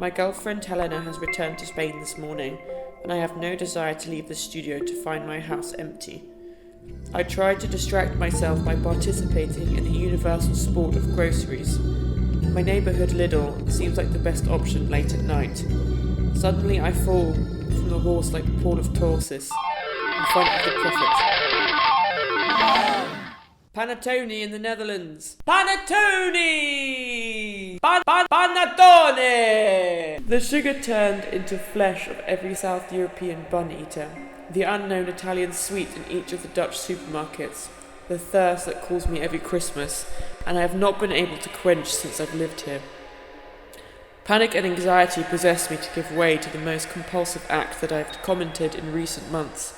My girlfriend Helena has returned to Spain this morning, and I have no desire to leave the studio to find my house empty. I tried to distract myself by participating in the universal sport of groceries. My neighbourhood Lidl seems like the best option late at night. Suddenly I fall from the horse like Paul of Tarsus in front of the prophet. Panettone in the Netherlands. Panettone! Panettone! The sugar turned into flesh of every South European bun eater. The unknown Italian sweet in each of the Dutch supermarkets. The thirst that calls me every Christmas, and I have not been able to quench since I've lived here. Panic and anxiety possess me to give way to the most compulsive act that I have commented in recent months.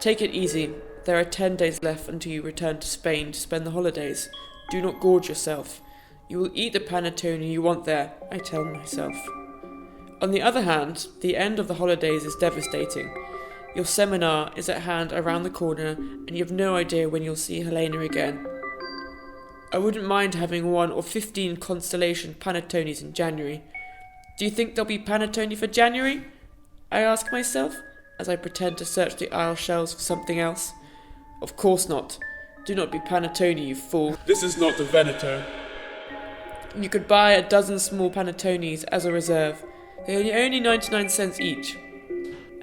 Take it easy. There are 10 days left until you return to Spain to spend the holidays. Do not gorge yourself. You will eat the panettone you want there, I tell myself. On the other hand, the end of the holidays is devastating. Your seminar is at hand around the corner, and you have no idea when you'll see Helena again. I wouldn't mind having 1 or 15 constellation panettones in January. Do you think there'll be panettone for January? I ask myself, as I pretend to search the aisle shelves for something else. Of course not. Do not be panettone, you fool. This is not the Veneto. You could buy a dozen small panettones as a reserve. They are only 99 cents each.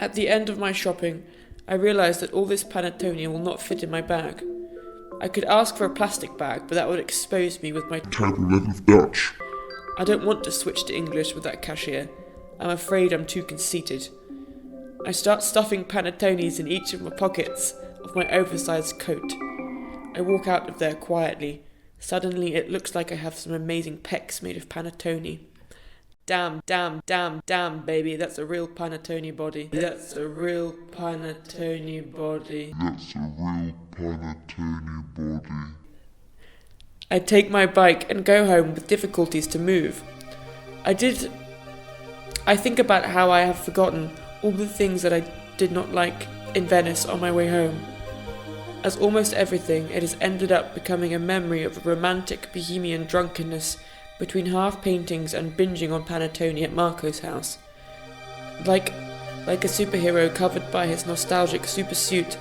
At the end of my shopping, I realised that all this panettone will not fit in my bag. I could ask for a plastic bag, but that would expose me with my terrible level of Dutch. I don't want to switch to English with that cashier. I'm afraid I'm too conceited. I start stuffing panettones in each of my pockets of my oversized coat. I walk out of there quietly. Suddenly it looks like I have some amazing pecs made of panettone. Damn, baby, that's a real panettone body. That's a real panettone body. I take my bike and go home with difficulties to move. I think about how I have forgotten all the things that I did not like in Venice on my way home. As almost everything, it has ended up becoming a memory of a romantic bohemian drunkenness between half paintings and binging on panettone at Marco's house. Like a superhero covered by his nostalgic super suit,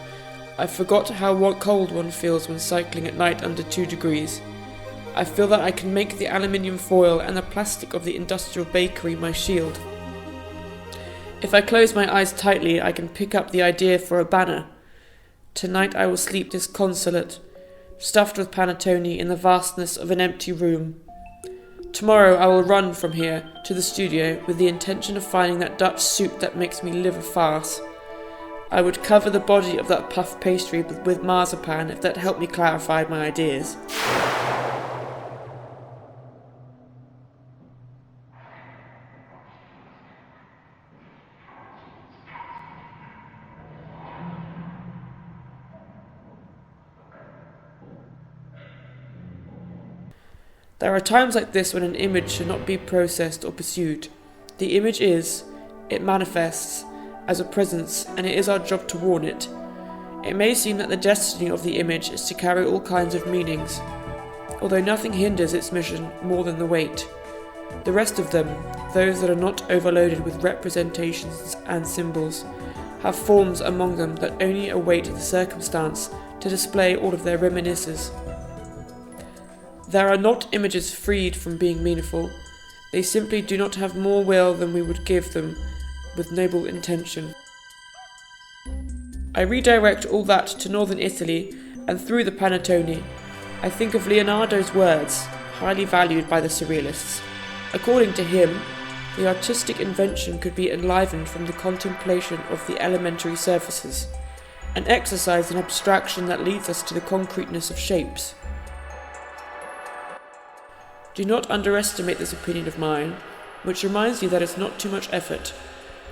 I forgot how cold one feels when cycling at night under 2 degrees. I feel that I can make the aluminium foil and the plastic of the industrial bakery my shield. If I close my eyes tightly, I can pick up the idea for a banner. Tonight I will sleep disconsolate, stuffed with panettone in the vastness of an empty room. Tomorrow I will run from here to the studio with the intention of finding that Dutch soup that makes me live a farce. I would cover the body of that puff pastry with marzipan if that helped me clarify my ideas. There are times like this when an image should not be processed or pursued. The image is, it manifests, as a presence, and it is our job to warn it. It may seem that the destiny of the image is to carry all kinds of meanings, although nothing hinders its mission more than the weight. The rest of them, those that are not overloaded with representations and symbols, have forms among them that only await the circumstance to display all of their reminiscences. There are not images freed from being meaningful. They simply do not have more will than we would give them with noble intention. I redirect all that to northern Italy, and through the panettone, I think of Leonardo's words, highly valued by the surrealists. According to him, the artistic invention could be enlivened from the contemplation of the elementary surfaces, an exercise in abstraction that leads us to the concreteness of shapes. Do not underestimate this opinion of mine, which reminds you that it's not too much effort.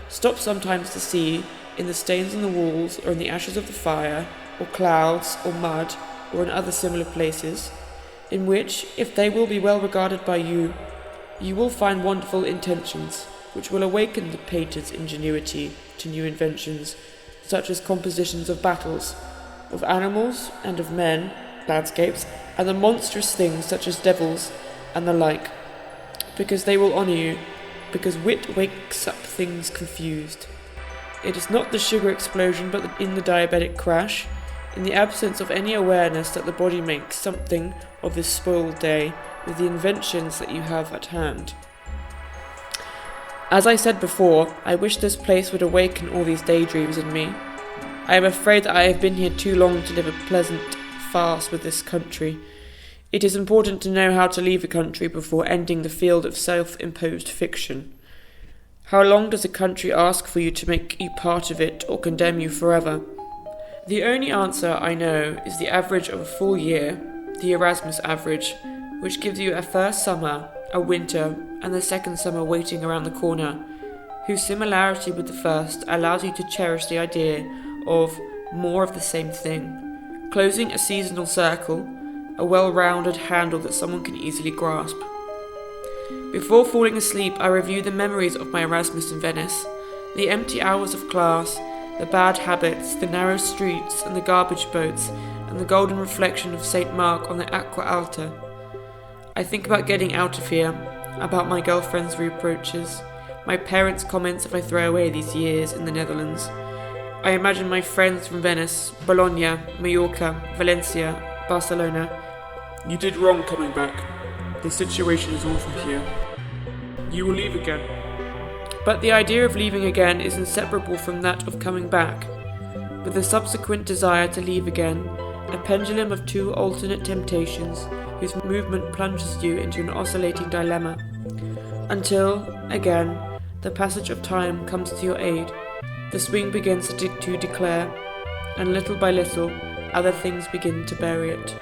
Stop sometimes to see, in the stains on the walls, or in the ashes of the fire, or clouds, or mud, or in other similar places, in which, if they will be well regarded by you, you will find wonderful intentions, which will awaken the painter's ingenuity to new inventions, such as compositions of battles, of animals and of men, landscapes, and the monstrous things such as devils, and the like, because they will honour you, because wit wakes up things confused. It is not the sugar explosion, but in the diabetic crash, in the absence of any awareness that the body makes something of this spoiled day with the inventions that you have at hand. As I said before, I wish this place would awaken all these daydreams in me. I am afraid that I have been here too long to live a pleasant farce with this country. It is important to know how to leave a country before ending the field of self-imposed fiction. How long does a country ask for you to make you part of it or condemn you forever? The only answer I know is the average of a full year, the Erasmus average, which gives you a first summer, a winter, and the second summer waiting around the corner, whose similarity with the first allows you to cherish the idea of more of the same thing, closing a seasonal circle, a well-rounded handle that someone can easily grasp. Before falling asleep, I review the memories of my Erasmus in Venice, the empty hours of class, the bad habits, the narrow streets and the garbage boats, and the golden reflection of St. Mark on the Acqua Alta. I think about getting out of here, about my girlfriend's reproaches, my parents' comments if I throw away these years in the Netherlands. I imagine my friends from Venice, Bologna, Mallorca, Valencia, Barcelona. You did wrong coming back. The situation is awful here. You will leave again. But the idea of leaving again is inseparable from that of coming back, with the subsequent desire to leave again, a pendulum of two alternate temptations whose movement plunges you into an oscillating dilemma, until, again, the passage of time comes to your aid, the swing begins to declare, and little by little, other things begin to bury it.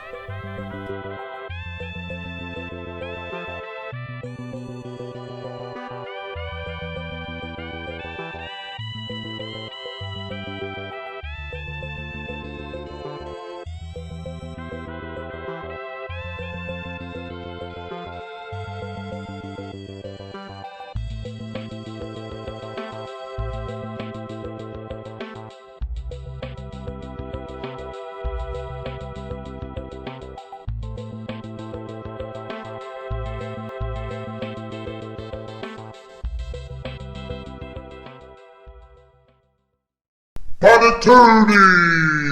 Panettone!